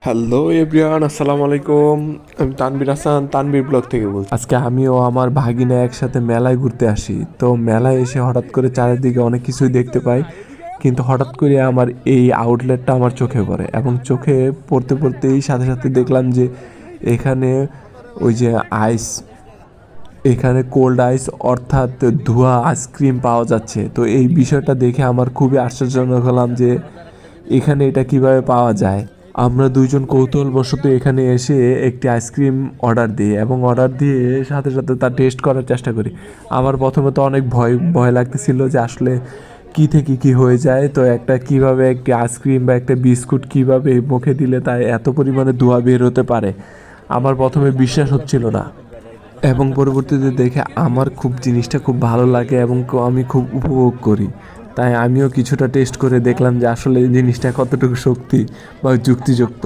Hello everyone, আসসালামু আলাইকুম। আমি তানভীর হাসান, তানভীর ব্লগ থেকে বলছি। আজকে আমিও আমার ভাগিনা একসাথে মেলায় ঘুরতে আসি। তো মেলায় এসে হঠাৎ করে চারিদিকে অনেক কিছুই দেখতে পাই, কিন্তু হঠাৎ করে আমার এই আউটলেটটা আমার চোখে পড়ে এবং চোখে পড়তে পড়তেই সাথে সাথে দেখলাম যে এখানে ওই যে আইস, এখানে কোল্ড আইস অর্থাৎ ধোয়া আইসক্রিম পাওয়া যাচ্ছে। তো এই বিষয়টা দেখে আমার খুবই আশ্চর্যজনক হলাম যে এখানে এটা কিভাবে পাওয়া যায়। আমরা দুইজন কৌতূহলবশত এখানে এসে একটি আইসক্রিম অর্ডার দিই এবং অর্ডার দিয়ে সাথে সাথে তা টেস্ট করার চেষ্টা করি। আমার প্রথমে তো অনেক ভয় ভয় লাগতেছিল যে আসলে কী থেকে কী হয়ে যায়, তো একটা কিভাবে একটি আইসক্রিম বা একটা বিস্কুট কিভাবে মুখে দিলে তাই এত পরিমাণে ধোঁয়া বের হতে পারে। আমার প্রথমে বিশ্বাস হচ্ছিল না এবং পরবর্তীতে দেখে আমার খুব জিনিসটা খুব ভালো লাগে এবং আমি খুব উপভোগ করি। তাই আমিও কিছুটা টেস্ট করে দেখলাম যে আসলে এই জিনিসটা কতটুকু শক্তি বা যুক্তিযুক্ত।